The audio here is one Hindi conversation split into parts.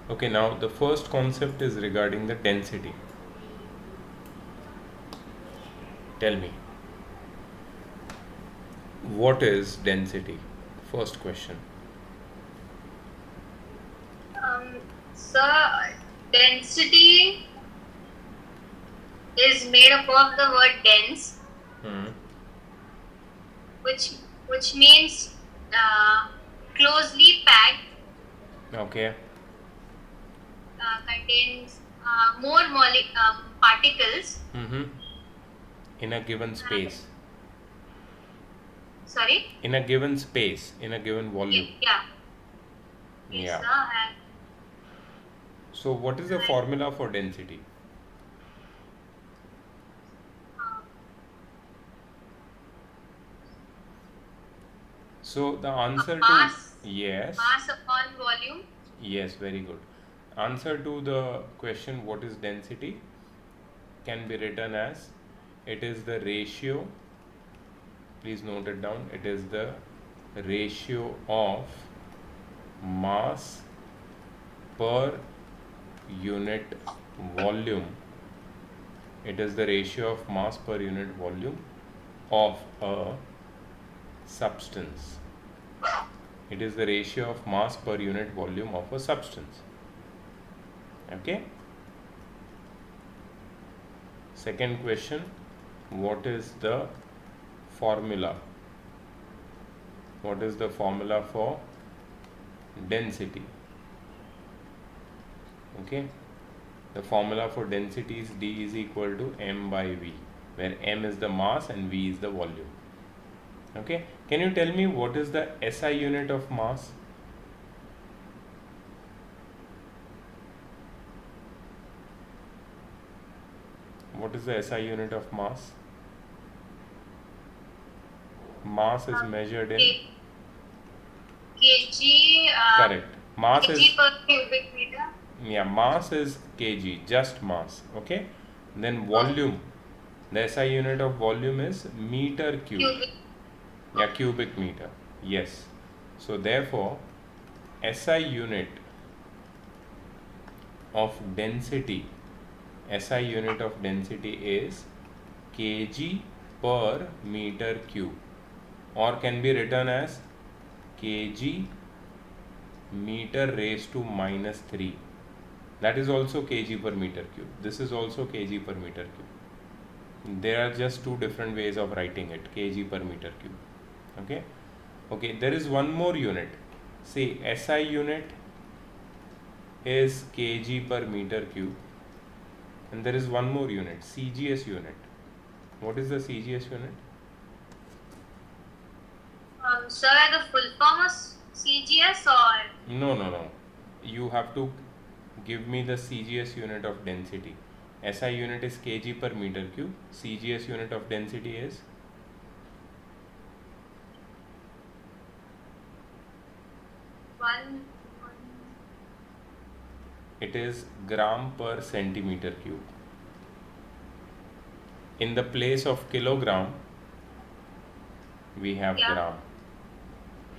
Okay, now the first concept is regarding the density. Tell me, what is density? First question. So density is made up of the word dense, Hmm. which which means closely packed, Okay. contains more particles. Mm-hmm. In a given And space. sorry, In a given space. In a given yeah, volume. yeah, yes, Yeah. sir. So, what is the And formula for density? um, So, the answer to mass yes. mass upon volume. Yes, very good. Answer to the question what is density can be written as it is the ratio, please note it down, it is the ratio of mass per unit volume. It is the ratio of mass per unit volume of a substance. It is the ratio of mass per unit volume of a substance. Okay. Second question, what is the formula? What is the formula for density? Okay, the formula for density is D is equal to m by V, where m is the mass and V is the volume. Okay, can you tell me what is the SI unit of mass? What is the SI unit of mass? Mass is um, measured in, K, kg correct. Mass kg is, per cubic meter. yeah, mass is kg, just mass. Okay, then Oh, volume, the SI unit of volume is meter cube. cubic. Yeah, Okay. cubic meter. Yes. So therefore, SI unit of density, SI unit of density is kg per meter cube, or can be written as kg meter raised to minus 3. That is also kg per meter cube. This is also kg per meter cube. There are just two different ways of writing it, kg per meter cube. Okay. Okay, there is one more unit. See, SI unit is kg per meter cube, and there is one more unit, CGS unit. What is the CGS unit? Sir, the full form of CGS or No, no, no. You have to give me the CGS unit of density. SI unit is kg per meter cube. CGS unit of density is, one. it is gram per centimeter cube. In the place of kilogram, we have Yeah. gram.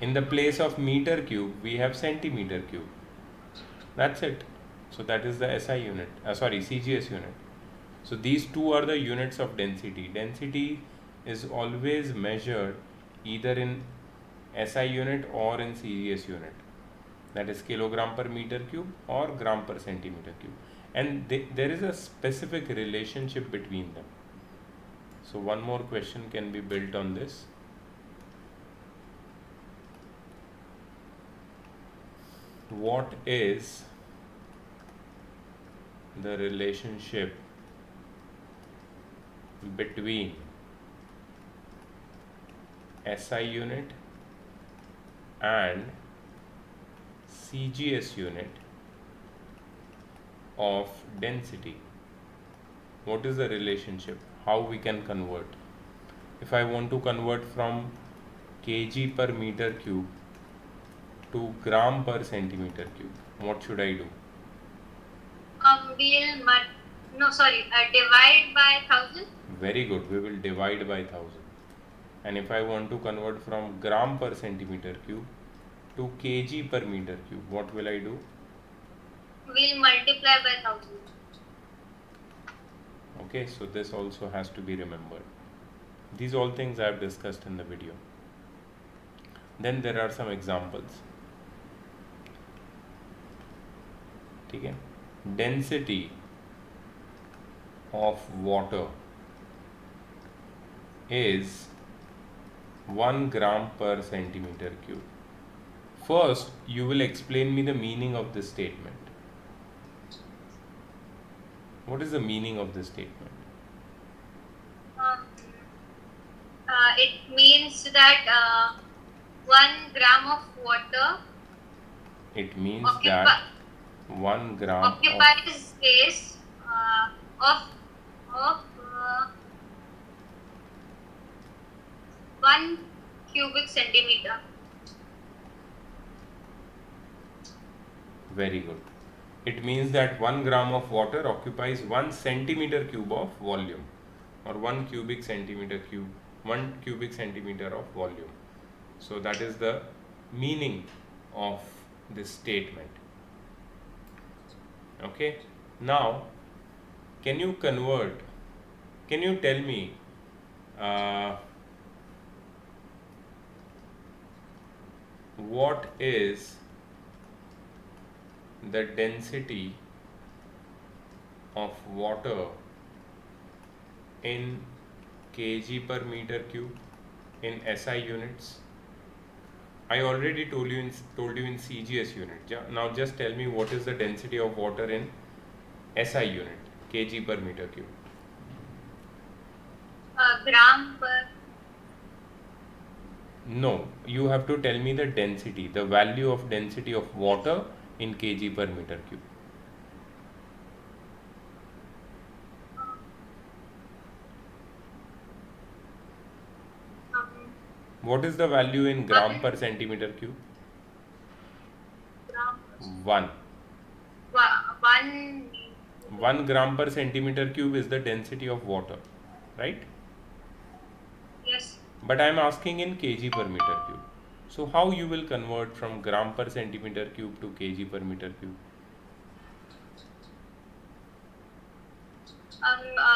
In the place of meter cube, we have centimeter cube. That's it. So that is the SI unit. Sorry, CGS unit. So these two are the units of density. Density is always measured either in SI unit or in CGS unit. That is kilogram per meter cube or gram per centimeter cube. And there is a specific relationship between them. So one more question can be built on this. What is the relationship between SI unit and CGS unit of density? What is the relationship? How we can convert? If I want to convert from kg per meter cube to gram per centimeter cube, what should I do? We'll no, sorry, divide by 1,000. Very good, we will divide by 1000. And if I want to convert from gram per centimeter cube to kg per meter cube, what will I do? we'll multiply by 1000. Okay, so this also has to be remembered. These all things I have discussed in the video. Then there are some examples. Okay, density of water is 1 gram per centimeter cube. First, you will explain me the meaning of this statement. What is the meaning of this statement? Um, it means that 1 gram of water It means occupi- that 1 gram of occupies space of 1 cubic centimeter. very good. It means that 1 gram of water occupies 1 centimeter cube of volume, or 1 cubic centimeter cube, 1 cubic centimeter of volume. So that is the meaning of this statement. Okay, now can you tell me what is the density of water in kg per meter cube in SI units? I already told you in CGS unit. Now just tell me what is the density of water in SI unit, kg per meter cube. Gram per. No, you have to tell me the density, the value of density of water in kg per meter cube. What is the value in gram per centimeter cube? Gram. 1. 1. 1 gram per centimeter cube is the density of water, right? Yes. But I am asking in kg per meter cube. So how you will convert from gram per centimeter cube to kg per meter cube?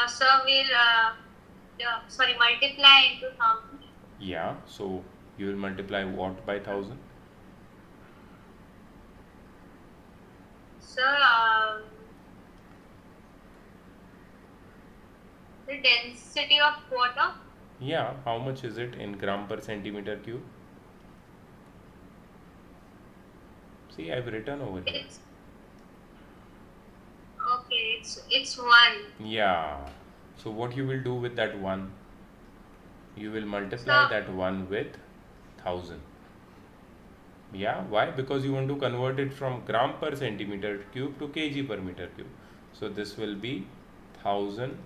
So we'll multiply into 1000. Yeah, so you will multiply what by 1000? So the density of water. Yeah, how much is it in gram per centimeter cube? See, I've written over here. It's 1. Yeah. So what you will do with that 1? You will multiply that 1 with 1000. Yeah, why? Because you want to convert it from gram per centimeter cube to kg per meter cube. So this will be 1000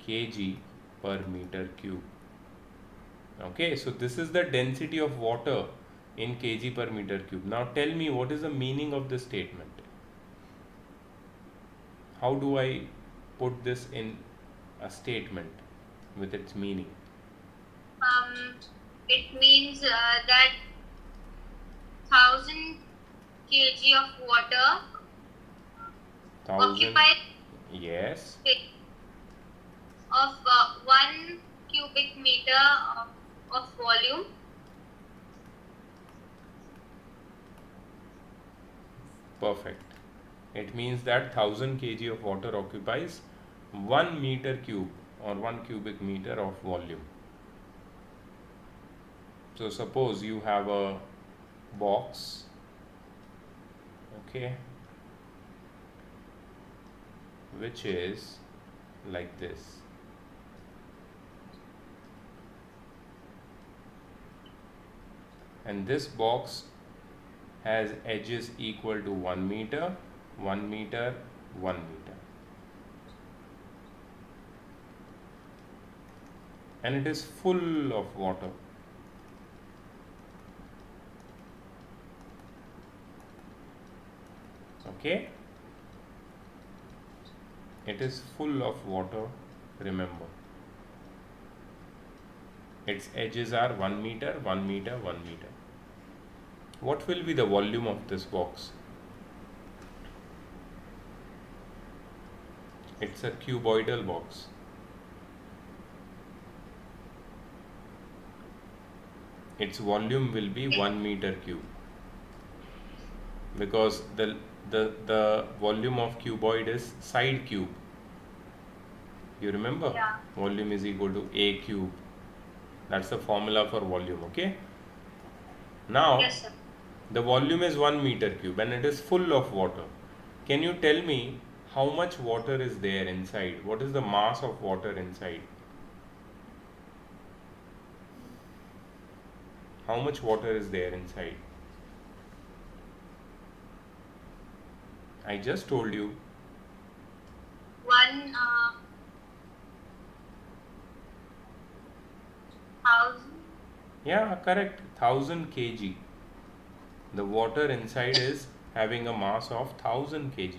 kg per meter cube. Okay, so this is the density of water in kg per meter cube. Now tell me, what is the meaning of this statement? How do I put this in a statement with its meaning? It means that 1000 kg of water 1000. occupies Yes. of 1 cubic meter of volume. Perfect. It means that 1000 kg of water occupies 1 meter cube or 1 cubic meter of volume. So suppose you have a box, okay, which is like this. And this box has edges equal to 1 meter, 1 meter, 1 meter. And it is full of water. Okay? It is full of water, remember. Its edges are 1 meter, 1 meter, 1 meter. What will be the volume of this box? It's a cuboidal box. Its volume will be 1 meter cube, because the volume of cuboid is side cube. You remember? Yeah. Volume is equal to a cube. That's the formula for volume. Okay. Now Yes, sir. the volume is 1 meter cube and it is full of water. Can you tell me how much water is there inside? What is the mass of water inside? How much water is there inside? I just told you. One 1,000. Yeah, correct. 1000 kg. The water inside is having a mass of 1000 kg,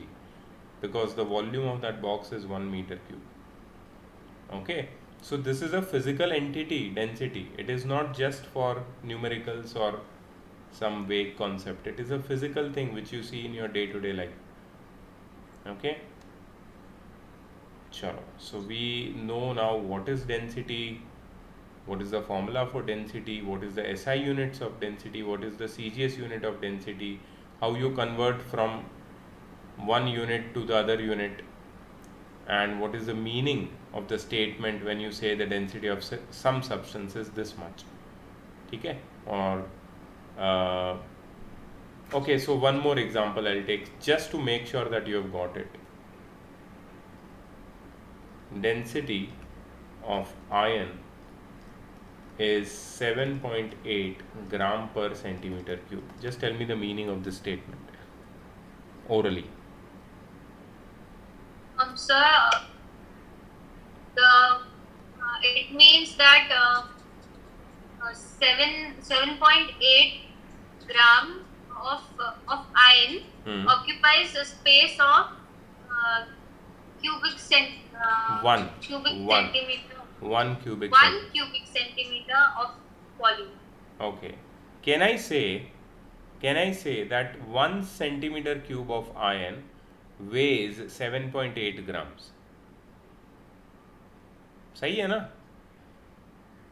because the volume of that box is 1 meter cube. Okay, so this is a physical entity, density. It is not just for numericals or some vague concept. It is a physical thing which you see in your day-to-day life. Okay, chalo. So we know now what is density, what is the formula for density, what is the SI units of density, what is the CGS unit of density, how you convert from one unit to the other unit, and what is the meaning of the statement when you say the density of some substance is this much. Okay, or okay, so one more example I'll take just to make sure that you have got it. Density of iron is 7.8 gram per centimeter cube. Just tell me the meaning of this statement orally. Sir, it means that 7.8 gram of iron occupies a space of cubic One centimeter. 1 cubic 1 cubic centimeter of volume. Okay. Can I say that 1 centimeter cube of iron weighs 7.8 grams? सही है ना?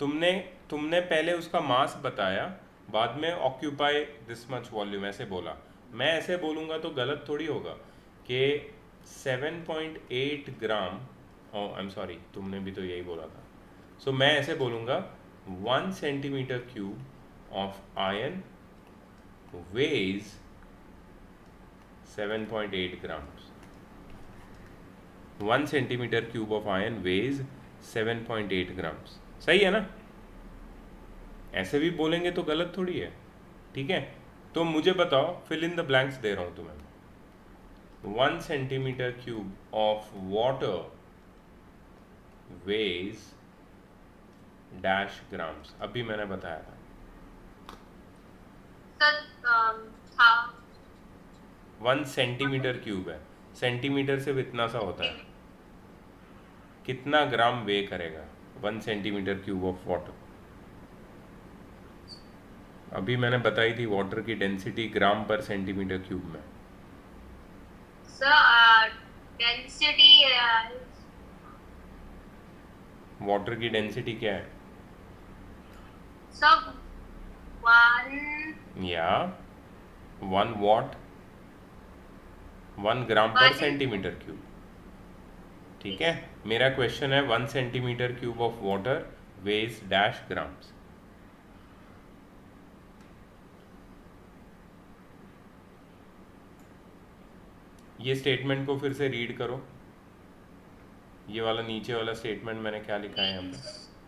तुमने पहले उसका मास बताया, बाद में ऑक्यूपाई दिस मच वॉल्यूम ऐसे बोला. मैं ऐसे बोलूँगा तो गलत थोड़ी होगा कि 7.8 ग्राम. आई एम सॉरी, तुमने भी तो यही बोला था. सो मैं ऐसे बोलूँगा 1 centimetre cube of iron weighs 7.8 grams. 1 centimeter cube of iron weighs 7.8 grams. सही है ना? ऐसे भी बोलेंगे तो गलत थोड़ी है. ठीक है, तो मुझे बताओ, फिल इन द ब्लैंक्स दे रहा हूं तुम्हें. 1 centimeter cube of water weighs dash grams. अभी मैंने बताया था. सर 1 सेंटीमीटर क्यूब है. सेंटीमीटर सिर्फ इतना सा होता है. कितना ग्राम वे करेगा 1 सेंटीमीटर क्यूब ऑफ वाटर? अभी मैंने बताई थी वाटर की डेंसिटी ग्राम पर सेंटीमीटर क्यूब में. सर डेंसिटी वाटर की डेंसिटी क्या है? सब 1 या 1 वॉट 1 ग्राम पर सेंटीमीटर क्यूब. ठीक है, मेरा क्वेश्चन है 1 centimetre cube of water veg dash grams. ये स्टेटमेंट को फिर से रीड करो. ये वाला नीचे वाला स्टेटमेंट मैंने क्या लिखा है यहाँ पे?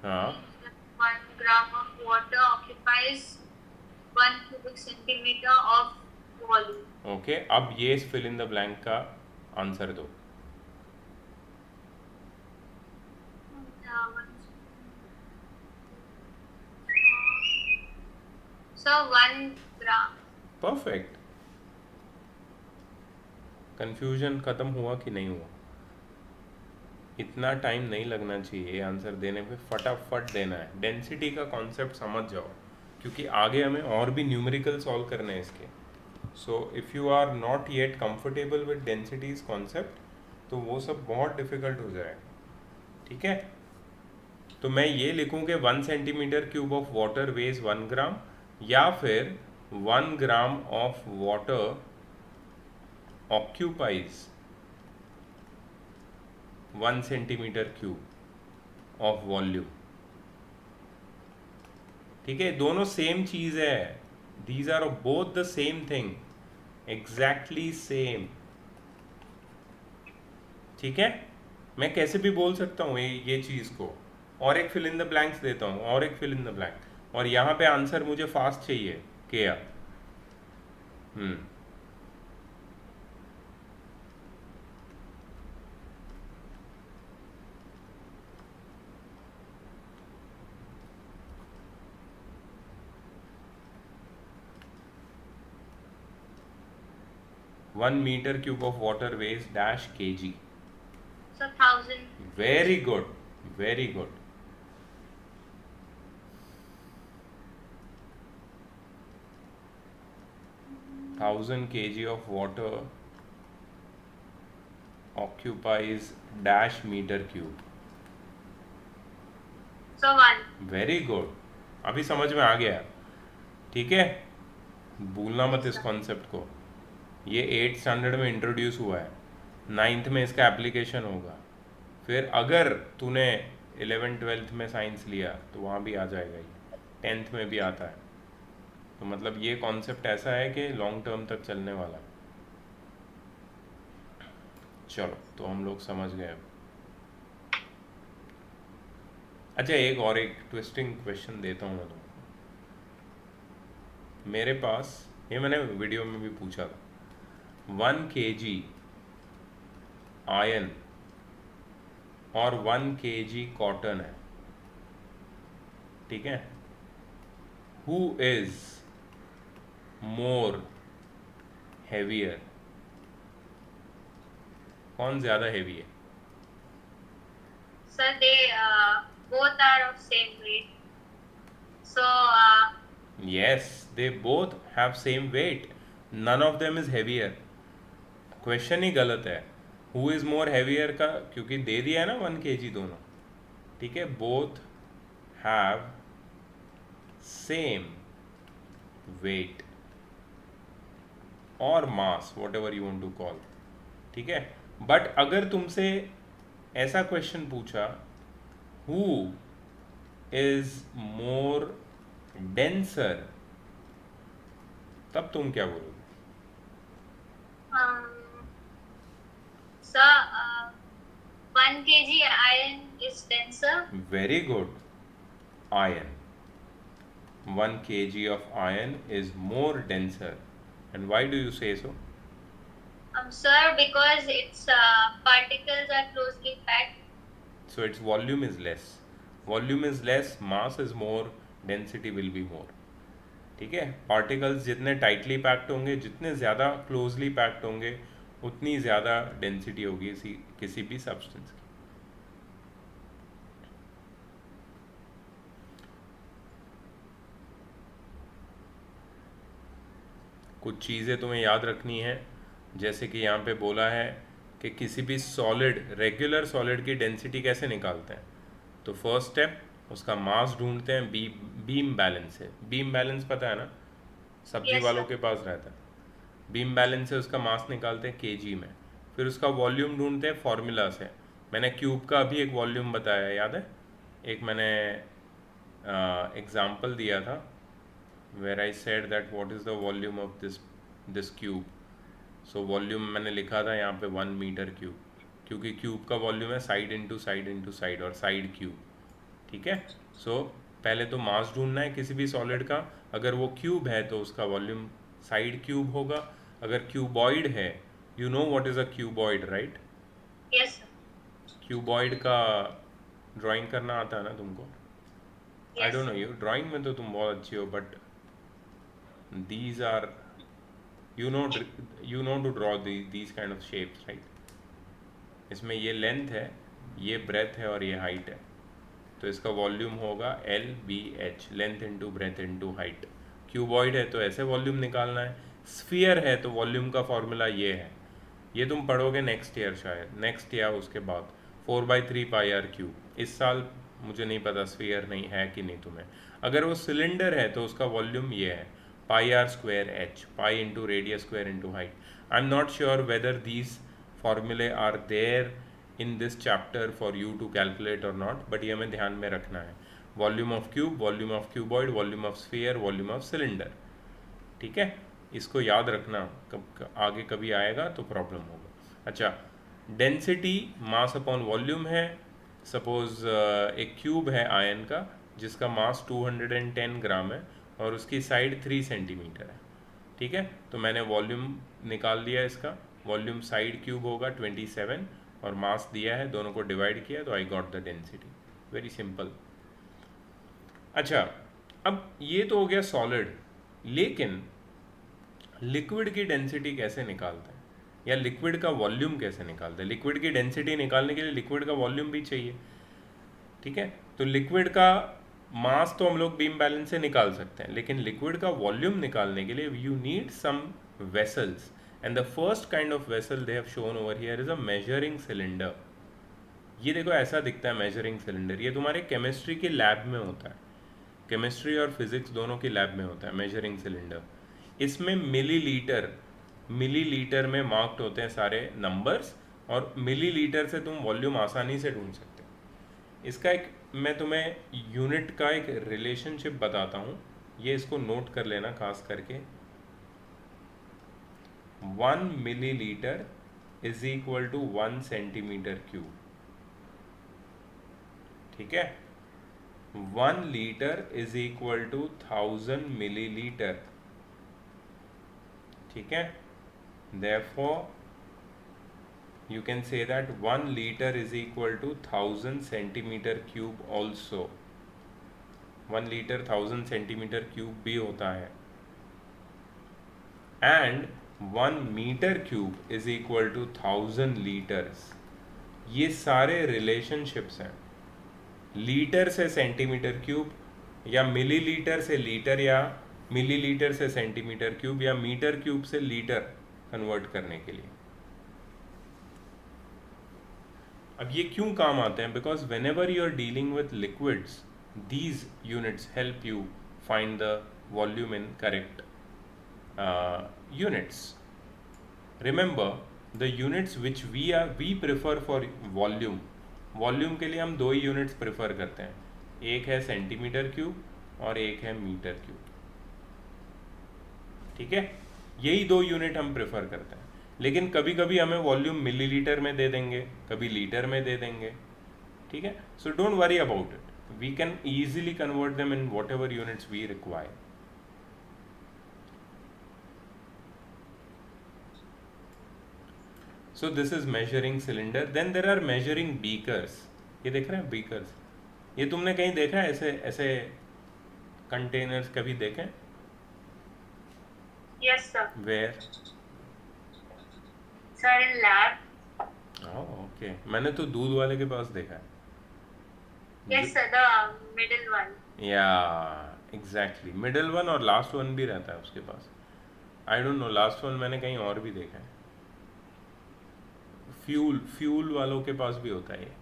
हाँ, 1 gram of water occupies 1 cubic centimeter of volume. Okay, अब ये फिल इन द ब्लैंक का आंसर दो. So 1 gram. परफेक्ट. कंफ्यूजन खत्म हुआ कि नहीं हुआ? इतना टाइम नहीं लगना चाहिए आंसर देने पे, फटाफट देना है. डेंसिटी का कॉन्सेप्ट समझ जाओ, क्योंकि आगे हमें और भी न्यूमेरिकल सॉल्व करने हैं इसके. So if you are not yet comfortable with densities concept, तो वो सब बहुत डिफिकल्ट हो जाएगा। ठीक है, तो मैं ये लिखूं कि 1 centimetre cube of water weighs 1 gram, या फिर 1 gram of water occupies 1 centimetre cube of volume. ठीक है, दोनों सेम चीज है, these are both the same thing, exactly same. ठीक है, मैं कैसे भी बोल सकता हूँ ये चीज को। और एक फिल इन द ब्लैंक्स देता हूँ, और एक फिल इन द ब्लैंक, और यहाँ पे आंसर मुझे फास्ट चाहिए क्या। 1 meter cube of water weighs dash kg. So 1000. Very good, very good. 1000 kg of water occupies dash meter cube. So 1. Very good, अभी समझ में आ गया। ठीक है, भूलना मत Yes, इस sir. कॉन्सेप्ट को। ये 8th स्टैंडर्ड में इंट्रोड्यूस हुआ है, 9th में इसका एप्लीकेशन होगा, फिर अगर तूने 11th-12th में साइंस लिया तो वहाँ भी आ जाएगा, ये 10th में भी आता है। तो मतलब ये कॉन्सेप्ट ऐसा है कि लॉन्ग टर्म तक चलने वाला है। चलो, तो हम लोग समझ गए अब। अच्छा, एक ट्विस्टिंग क्वेश्चन देता हूँ मैं तुमको। मेरे पास, ये मैंने वीडियो में भी पूछा था, 1 kg आयन और 1 kg कॉटन है। ठीक है, हु इज मोर हैवियर, कौन ज्यादा हैवी है? Sir, they both are of same weight. So Yes, they both have same weight. None of them is heavier. Question ही गलत है। हु इज मोर हैवियर का, क्योंकि दे दिया है ना 1 kg दोनों। ठीक है, बोथ हैव सेम वेट और mass, whatever you want to call. ठीक है, बट अगर तुमसे ऐसा क्वेश्चन पूछा, हु इज मोर डेंसर, तब तुम क्या बोलोगे? um, sir, 1 kg iron is denser. Very good. Iron. 1 kg of iron is more denser. And why do you say so? Sir, because its particles are closely packed. So its volume is less. Volume is less, mass is more, density will be more. ठीक है, पार्टिकल्स जितने टाइटली पैक्ड होंगे, जितने ज़्यादा क्लोजली पैक्ड होंगे, उतनी ज़्यादा डेंसिटी होगी किसी भी सब्सटेंस की। कुछ चीज़ें तुम्हें याद रखनी है, जैसे कि यहाँ पे बोला है कि किसी भी सॉलिड, रेगुलर सॉलिड की डेंसिटी कैसे निकालते हैं। तो फर्स्ट स्टेप, उसका मास ढूंढते हैं बीम बैलेंस से। बीम बैलेंस पता है ना, सब्जी Yes, वालों sir. के पास रहता है। बीम बैलेंस से उसका मास निकालते हैं केजी में, फिर उसका वॉल्यूम ढूंढते हैं फॉर्मूला से। मैंने क्यूब का भी एक वॉल्यूम बताया, याद है? एक मैंने एग्जाम्पल दिया था, where I said that what is the volume of this cube. So volume मैंने लिखा था यहाँ पे 1 मीटर क्यूब, क्योंकि क्यूब का वॉल्यूम है side into side into side, और साइड क्यूब। ठीक है, सो पहले तो मास ढूंढना है किसी भी सॉलिड का। अगर वो क्यूब है तो उसका वॉल्यूम साइड क्यूब होगा। अगर क्यूबॉइड है, you know what is a cuboid, right? Yes, sir. Cuboid का ड्राइंग करना आता है ना तुमको? I Yes. Don't know, you drawing में तो तुम बहुत अच्छी हो, but these are, you know to draw these kind of shapes, right? इसमें ये लेंथ है, ये ब्रेथ है, और ये हाइट है। तो इसका वॉल्यूम होगा LBH, length into breadth into height. Cuboid है तो ऐसे वॉल्यूम निकालना है। स्फीयर है तो वॉल्यूम का फॉर्मूला ये है, ये तुम पढ़ोगे नेक्स्ट ईयर, शायद नेक्स्ट या उसके बाद, 4/3 पाई आर क्यूब। इस साल मुझे नहीं पता स्फीयर नहीं है कि नहीं तुम्हें। अगर वो सिलेंडर है तो उसका वॉल्यूम ये है pi r square h, pi into radius square into height. I am not sure whether these फॉर्मूले are there in this chapter for you to calculate और नॉट, बट ये हमें ध्यान में रखना है। Volume of cube, volume of cuboid, volume of sphere, volume of cylinder. ठीक है, इसको याद रखना, आगे कभी आएगा तो प्रॉब्लम होगा। अच्छा, डेंसिटी मास अपॉन वॉल्यूम है। सपोज एक क्यूब है आयन का जिसका मास 210 ग्राम है और उसकी साइड 3 सेंटीमीटर है। ठीक है, तो मैंने वॉल्यूम निकाल लिया इसका। वॉल्यूम साइड क्यूब होगा 27 और मास दिया है, दोनों को डिवाइड किया तो I got the density. Very simple. अच्छा, अब ये तो हो गया सॉलिड, लेकिन लिक्विड की डेंसिटी कैसे निकालते हैं या लिक्विड का वॉल्यूम कैसे निकालते हैं? लिक्विड की डेंसिटी निकालने के लिए लिक्विड का वॉल्यूम भी चाहिए। ठीक है, तो लिक्विड का मास तो हम लोग बीम बैलेंस से निकाल सकते हैं, लेकिन लिक्विड का वॉल्यूम निकालने के लिए you need some vessels, and the first kind of vessel they have shown over here is a measuring cylinder. ये देखो ऐसा दिखता है मेजरिंग सिलेंडर। ये तुम्हारे केमिस्ट्री के लैब में होता है, केमिस्ट्री और फिजिक्स दोनों की लैब में होता है मेजरिंग सिलेंडर। इसमें मिलीलीटर में मार्क्ड होते हैं सारे नंबर्स, और मिलीलीटर से तुम वॉल्यूम आसानी से ढूंढ सकते हो। इसका एक मैं तुम्हें यूनिट का एक रिलेशनशिप बताता हूँ, ये इसको नोट कर लेना खास करके। 1 millilitre is equal to 1 centimetre cube. ठीक है, 1 litre is equal to 1000 millilitre. ठीक है, therefore you can say that 1 liter is equal to 1000 centimeter cube also। 1 liter 1000 centimeter cube भी होता है। and 1 meter cube is equal to 1000 liters। ये सारे रिलेशनशिप्स हैं। लीटर से सेंटीमीटर क्यूब, या मिलीलीटर से लीटर, या मिलीलीटर से सेंटीमीटर क्यूब, या मीटर क्यूब से लीटर कन्वर्ट करने के लिए। अब ये क्यों काम आते हैं? Because whenever you are dealing with liquids, these units help you find the volume in correct units. Remember the units which we prefer for volume. Volume के लिए हम दो ही यूनिट्स प्रेफर करते हैं, एक है सेंटीमीटर क्यूब और एक है मीटर क्यूब। ठीक है, यही दो यूनिट हम प्रेफर करते हैं, लेकिन कभी कभी हमें वॉल्यूम मिलीलीटर में दे देंगे, कभी लीटर में दे देंगे। ठीक है, so don't worry about it, we can easily convert them in whatever units we require. So this is measuring cylinder. Then there are measuring beakers। ये देख रहे हैं beakers? ये तुमने कहीं देखा है ऐसे ऐसे कंटेनर्स कभी देखे? Yes, sir. Where? Sir, in lab. Oh, okay. मैंने तो दूध वाले के पास देखा है। Yes, sir. The middle one. Yeah, exactly. Middle one और last one भी रहता है उसके पास। I don't know, last one मैंने कहीं और भी देखा है। फ्यूल वालों के पास भी होता है ये,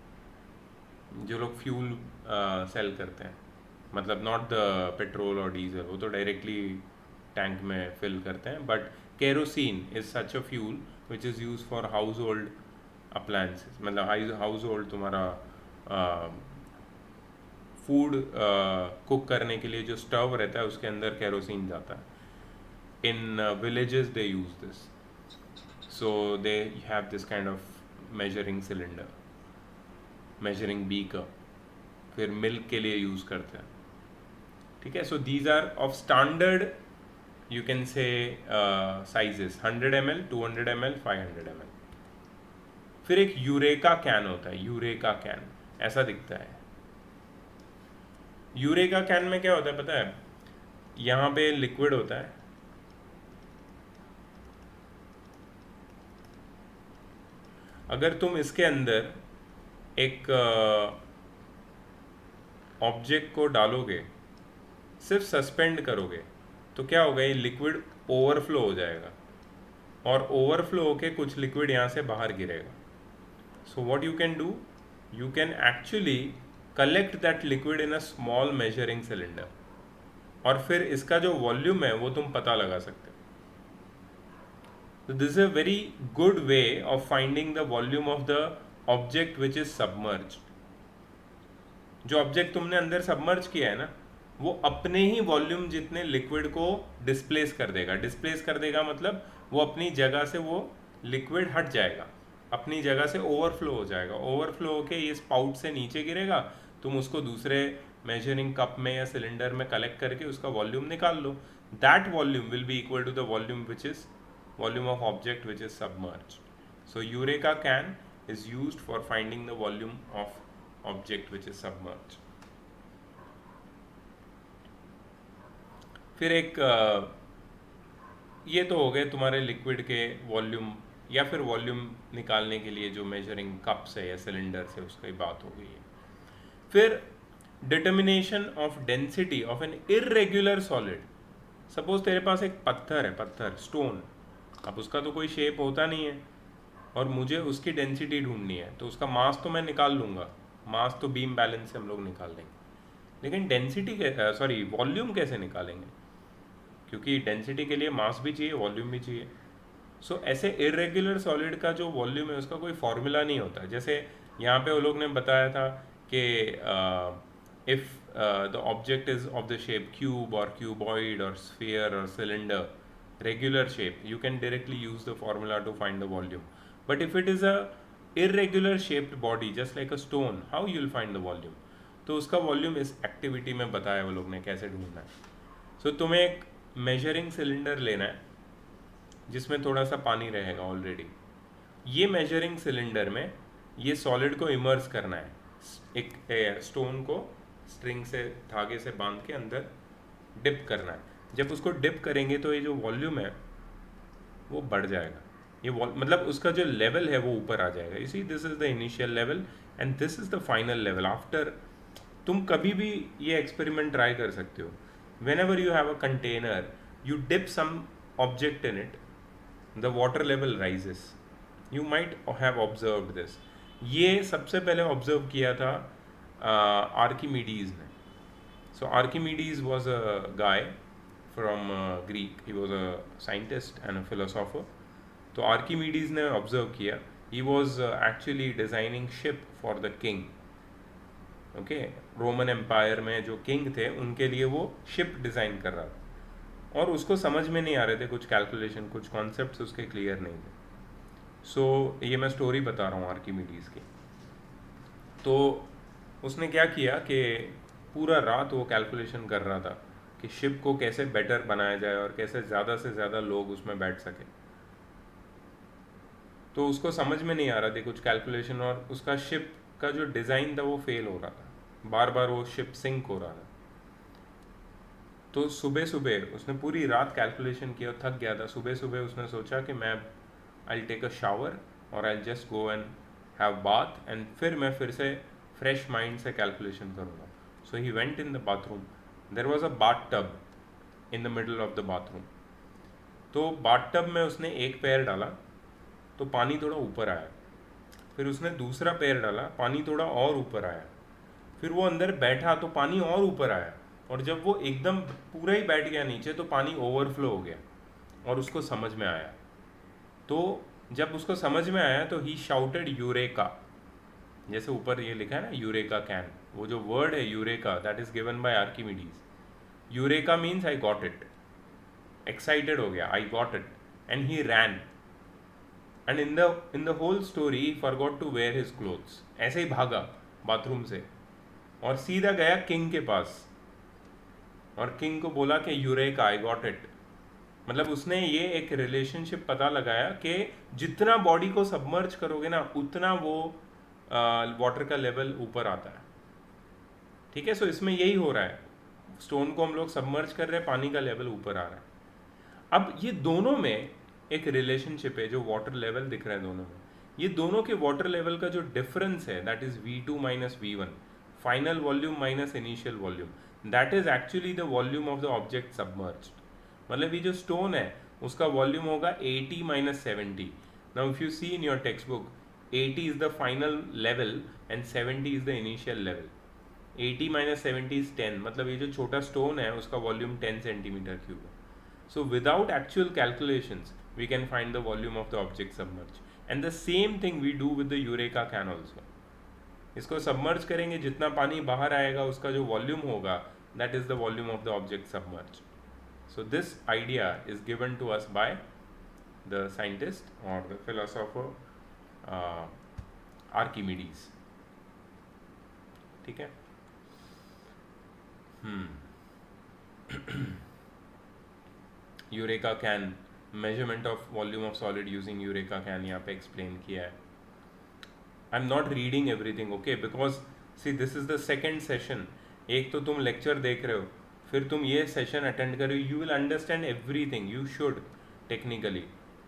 जो लोग फ्यूल सेल करते हैं, मतलब नॉट द पेट्रोल और डीजल, वो तो डायरेक्टली टैंक में फिल करते हैं, but kerosene is such a fuel which is use for house hold appliances. मतलब हाउस होल्ड तुम्हारा फूड कुक करने के लिए जो स्टव रहता है उसके अंदर केरोसिन जाता है। In villages they use this, so they have this kind of measuring cylinder, measuring beaker, फिर मिल्क के लिए यूज करते हैं। ठीक है, so these are of standard you can say sizes, 100 ml, 200 ml, 500 ml। फिर एक यूरेका कैन होता है, यूरेका कैन ऐसा दिखता है। यूरेका कैन में क्या होता है पता है? यहाँ पे लिक्विड होता है, अगर तुम इसके अंदर एक ऑब्जेक्ट को डालोगे, सिर्फ सस्पेंड करोगे, तो क्या होगा? ये लिक्विड ओवरफ्लो हो जाएगा। और ओवरफ्लो होके कुछ लिक्विड यहाँ से बाहर गिरेगा. So what you can do, you can actually collect that liquid in a small measuring cylinder और फिर इसका जो वॉल्यूम है वो तुम पता लगा सकते हो. So this is a very good way of finding the volume of the object which is submerged. जो ऑब्जेक्ट तुमने अंदर सबमर्ज किया है ना, वो अपने ही वॉल्यूम जितने लिक्विड को डिस्प्लेस कर देगा. डिस्प्लेस कर देगा मतलब वो अपनी जगह से वो लिक्विड हट जाएगा, अपनी जगह से ओवरफ्लो हो जाएगा. ओवरफ्लो होके ये स्पाउट से नीचे गिरेगा, तुम उसको दूसरे मेजरिंग कप में या सिलेंडर में कलेक्ट करके उसका वॉल्यूम निकाल लो. That volume will be equal to the volume which is volume of object which is submerge. So eureka can is used for finding the volume of object which is submerged. फिर एक ये तो हो गए तुम्हारे लिक्विड के वॉल्यूम या फिर वॉल्यूम निकालने के लिए जो मेजरिंग कप से या सिलेंडर से उसकी बात हो गई है. फिर determination of density of an irregular solid. Suppose तेरे पास एक पत्थर है, पत्थर स्टोन, अब उसका तो कोई शेप होता नहीं है और मुझे उसकी डेंसिटी ढूंढनी है, तो उसका मास तो मैं निकाल लूँगा, मास तो बीम बैलेंस से हम लोग निकाल देंगे, लेकिन डेंसिटी सॉरी वॉल्यूम कैसे निकालेंगे, क्योंकि डेंसिटी के लिए मास भी चाहिए, वॉल्यूम भी चाहिए. सो ऐसे इरेगुलर सॉलिड का जो वॉल्यूम है उसका कोई फॉर्मूला नहीं होता. जैसे यहाँ पे वो लोग ने बताया था कि if the object is of the shape cube और क्यूबॉइड और स्फीयर और cylinder, regular shape, you can directly use the formula to find the volume. But if it is a irregular shaped body just like a stone, how you will find the volume? तो उसका वॉल्यूम इस एक्टिविटी में बताया वो लोग ने कैसे ढूंढना है. सो तुम्हें एक मेजरिंग सिलेंडर लेना है जिसमें थोड़ा सा पानी रहेगा ऑलरेडी. ये मेजरिंग सिलेंडर में ये सॉलिड को इमर्स करना है, एक स्टोन को स्ट्रिंग से धागे से बांध के अंदर डिप करना है. जब उसको डिप करेंगे तो ये जो वॉल्यूम है वो बढ़ जाएगा. ये मतलब उसका जो लेवल है वो ऊपर आ जाएगा. You see, this is the initial level and this is the final level. After तुम कभी भी ये एक्सपेरिमेंट ट्राई कर सकते हो. Whenever you have a container, you dip some object in it, the water level rises. You might have observed this. ये सबसे पहले ऑब्जर्व किया था आर्किमिडीज ने. So Archimedes was a guy from Greek. He was a scientist and a philosopher. तो आर्किमिडीज ने ऑब्जर्व किया. He was actually designing ship for the king. Okay, Roman empire में जो किंग थे उनके लिए वो शिप डिज़ाइन कर रहा था और उसको समझ में नहीं आ रहे थे कुछ कैलकुलेशन, कुछ कॉन्सेप्ट्स उसके क्लियर नहीं थे. सो ये मैं स्टोरी बता रहा हूँ आर्किमिडीज की. तो उसने क्या किया कि पूरा रात वो कैलकुलेशन कर रहा था कि शिप को कैसे बेटर बनाया जाए और कैसे ज़्यादा से ज़्यादा लोग उसमें बैठ सके. तो उसको समझ में नहीं आ रहा था कुछ कैलकुलेशन और उसका शिप का जो डिज़ाइन था वो फेल हो रहा था, बार बार वो शिप सिंक हो रहा था. तो सुबह सुबह उसने पूरी रात कैलकुलेशन किया और थक गया था. सुबह सुबह उसने सोचा कि मैं आई टेक अ शावर और I just go and have bath and फिर मैं फिर से फ्रेश माइंड से कैलकुलेशन करूँगा. So he went in the bathroom. There was a bathtub in the middle of the bathroom. तो bathtub में उसने एक पैर डाला तो पानी थोड़ा ऊपर आया, फिर उसने दूसरा पैर डाला, पानी थोड़ा और ऊपर आया, फिर वो अंदर बैठा तो पानी और ऊपर आया, और जब वो एकदम पूरा ही बैठ गया नीचे तो पानी ओवरफ्लो हो गया और उसको समझ में आया. तो जब उसको समझ में आया तो ही शाउटेड यूरेका. जैसे ऊपर ये लिखा है ना यूरेका कैन, वो जो वर्ड है eureka that is given by Archimedes. Eureka means I got it. Excited हो गया, I got it, and he ran. And in the whole story he forgot to wear his clothes. ऐसे ही भागा बाथरूम से और सीधा गया किंग के पास और किंग को बोला कि यूरेका आई गॉट इट. मतलब उसने ये एक रिलेशनशिप पता लगाया कि जितना बॉडी को सबमर्ज करोगे ना उतना वो वाटर का लेवल ऊपर आता है. ठीक है, सो इसमें यही हो रहा है. स्टोन को हम लोग सबमर्ज कर रहे हैं, पानी का लेवल ऊपर आ रहा है. अब ये दोनों में एक रिलेशनशिप है जो वाटर लेवल दिख रहा है दोनों में. ये दोनों के वाटर लेवल का जो डिफरेंस है that is V2 minus V1, final volume minus initial volume, that is actually the volume of the object submerged. मतलब ये जो स्टोन है उसका वॉल्यूम होगा 80 minus 70. Now if you see in your textbook, 80 is the final level and 70 is the initial level. 80 minus 70 is 10, मतलब ये जो छोटा स्टोन है उसका वॉल्यूम 10 सेंटीमीटर क्यूब है. So without actual calculations, we can find the volume of the object submerged. And the same thing we do with the Eureka can also. इसको सबमर्ज करेंगे, जितना पानी बाहर आएगा उसका जो वॉल्यूम होगा, that is the volume of the object submerged. So this idea is given to us by the scientist or the philosopher Archimedes. ठीक है. Eureka can, measurement of volume of solid using eureka can यहाँ पे एक्सप्लेन किया है. आई am not reading everything, okay, because C this is the second session. एक तो तुम लेक्चर देख रहे हो, फिर तुम ये सेशन अटेंड कर रहे हो, you will understand everything, you should technically.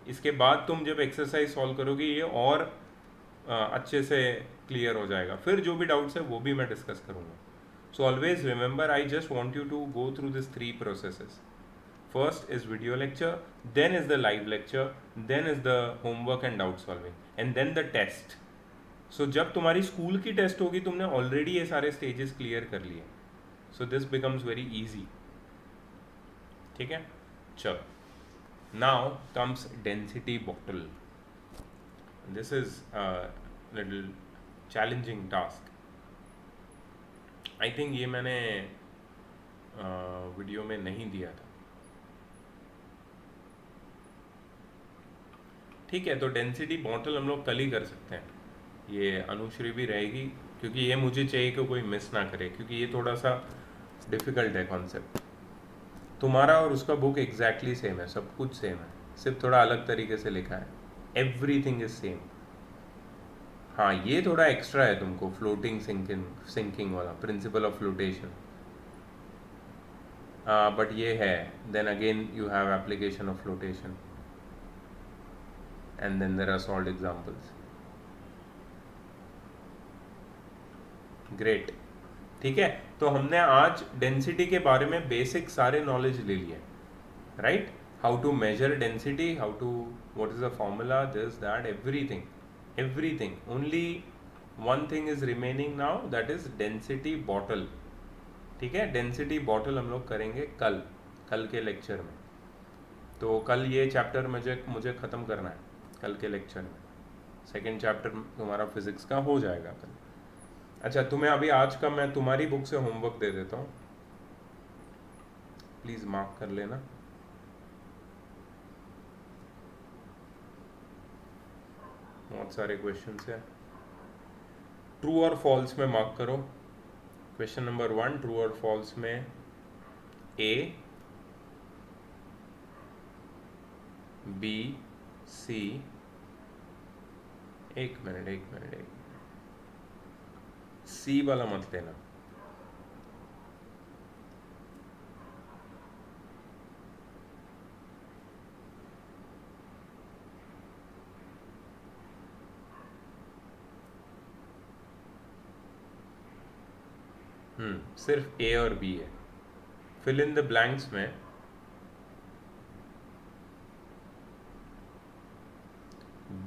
इसके बाद तुम जब एक्सरसाइज सॉल्व करोगे ये और अच्छे से क्लियर हो जाएगा. फिर जो भी डाउट्स है वो भी मैं डिस्कस करूँगा. So always remember, I just want you to go through this 3 processes. First is video lecture, then is the live lecture, then is the homework and doubt solving, and then the test. So जब तुम्हारी स्कूल की टेस्ट होगी तुमने ऑलरेडी ये सारे स्टेजेस क्लियर कर लिए. So this becomes very easy. ठीक है, चलो. Now comes density bottle. This is little challenging task. I think ये मैंने वीडियो में नहीं दिया था. ठीक है, तो डेंसिटी बॉटल हम लोग कल ही कर सकते हैं. ये अनुश्री भी रहेगी, क्योंकि ये मुझे चाहिए कि कोई मिस ना करे, क्योंकि ये थोड़ा सा डिफ़िकल्ट है कॉन्सेप्ट. तुम्हारा और उसका बुक एग्जैक्टली सेम है, सब कुछ सेम है, सिर्फ थोड़ा अलग तरीके से लिखा है. Everything is same. हाँ, ये थोड़ा एक्स्ट्रा है तुमको, फ्लोटिंग सिंकिंग वाला प्रिंसिपल ऑफ फ्लोटेशन. बट ये है, then again you have application of flotation, and then there are solved examples. Great. ठीक है, तो हमने आज डेंसिटी के बारे में बेसिक सारे नॉलेज ले लिए. Right, how to measure density, how to, what is the formula, this that, everything. Only one thing is remaining now, that is density bottle. ठीक है, डेंसिटी बॉटल हम लोग करेंगे कल के लेक्चर में. तो कल ये चैप्टर मुझे ख़त्म करना है कल के लेक्चर में. सेकेंड चैप्टर तुम्हारा फिजिक्स का हो जाएगा कल. अच्छा, तुम्हें अभी आज का मैं तुम्हारी बुक से होमवर्क दे देता हूँ, प्लीज़ मार्क कर लेना. बहुत सारे क्वेश्चंस हैं. ट्रू और फॉल्स में मार्क करो. क्वेश्चन नंबर 1, ट्रू और फॉल्स में A, B, C. एक मिनट, सी वाला मत लेना. सिर्फ ए और बी है. फिल इन द ब्लैंक्स में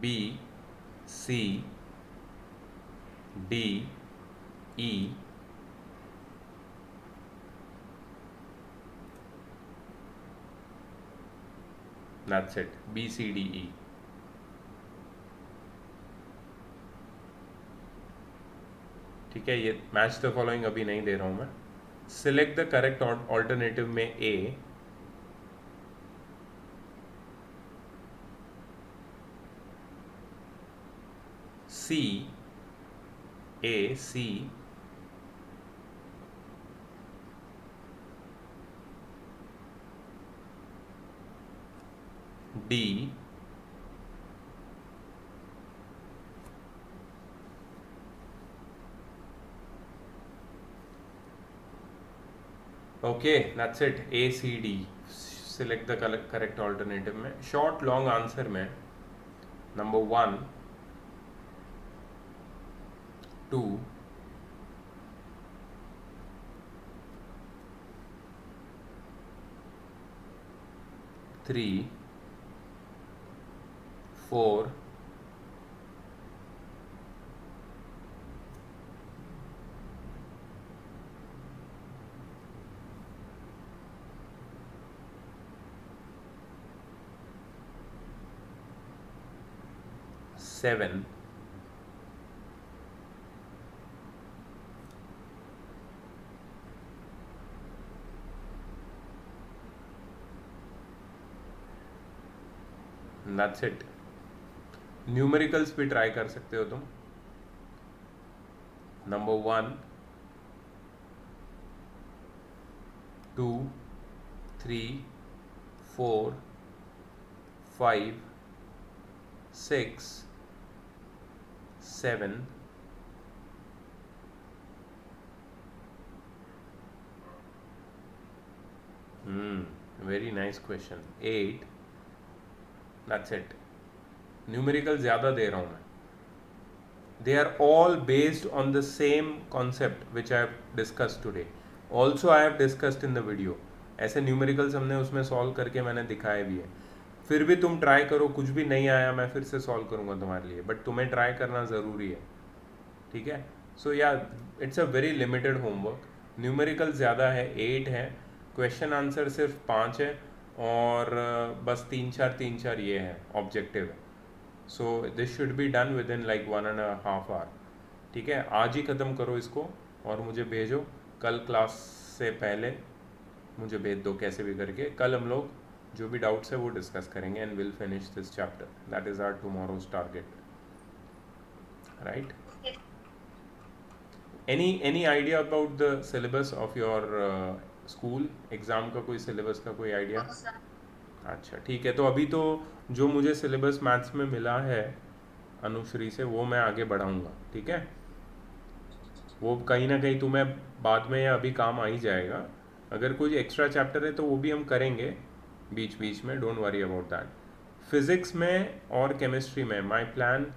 B, C, D, E, that's it. B, C, D, E. ठीक है, ये मैच द फॉलोइंग अभी नहीं दे रहा हूं मैं. सिलेक्ट द करेक्ट ऑल्टरनेटिव में A, C, A, C, D, okay, that's it. A, C, D. Select the correct alternative में. शॉर्ट लॉन्ग आंसर में नंबर 1, 2, 3, 4 7 that's it. न्यूमेरिकल्स भी ट्राई कर सकते हो तुम. Number 1 2 3 4 5 6 7 very nice question. 8 that's it. Numerical ज़्यादा दे रहा हूँ मैं. They are all based on the same concept which I have discussed today. Also I have discussed in the video. ऐसे न्यूमेरिकल्स हमने उसमें सॉल्व करके मैंने दिखाए भी है. फिर भी तुम ट्राई करो, कुछ भी नहीं आया मैं फिर से सॉल्व करूँगा तुम्हारे लिए, बट तुम्हें ट्राई करना ज़रूरी है. ठीक है. सो या it's a very limited homework. Numerical ज़्यादा है, 8 है. क्वेश्चन आंसर सिर्फ 5 है और बस 3-4 ये है ऑब्जेक्टिव है. So this should be done within like 1.5 hour. ठीक है. आज ही ख़त्म करो इसको और मुझे भेजो. कल क्लास से पहले मुझे भेज दो कैसे भी करके. कल हम लोग जो भी डाउट्स है वो डिस्कस करेंगे and will finish this chapter. That is our tomorrow's target. Right. any idea about the syllabus of your school. Exam का कोई सिलेबस का कोई आइडिया? अच्छा ठीक है. तो अभी तो जो मुझे सिलेबस मैथ्स में मिला है अनुश्री से वो मैं आगे बढ़ाऊंगा. ठीक है. वो कहीं ना कहीं तुम्हें बाद में या अभी काम आ ही जाएगा. अगर कोई एक्स्ट्रा चैप्टर है तो वो भी हम करेंगे बीच बीच में. Don't worry about that. Physics में और केमिस्ट्री में my plan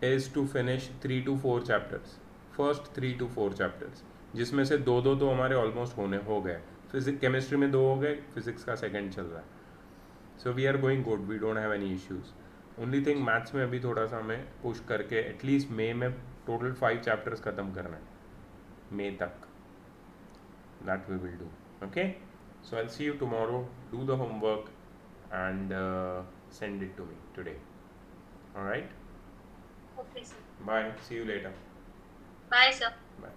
is to finish 3 to 4 chapters. First 3 to 4 chapters जिसमें से दो तो हमारे ऑलमोस्ट हो गए. फिजिक्स केमिस्ट्री में 2 हो गए, फिजिक्स का सेकंड चल रहा है. So we are going good, we don't have any issues. Only thing maths में अभी थोड़ा सा हमें पुश करके एटलीस्ट मई में टोटल 5 चैप्टर्स ख़त्म करना है मई तक. That we will do. Okay. So I see you tomorrow. Do the homework and send it to me today. All right. Okay, sir. Bye. See you later. Bye, sir. Bye.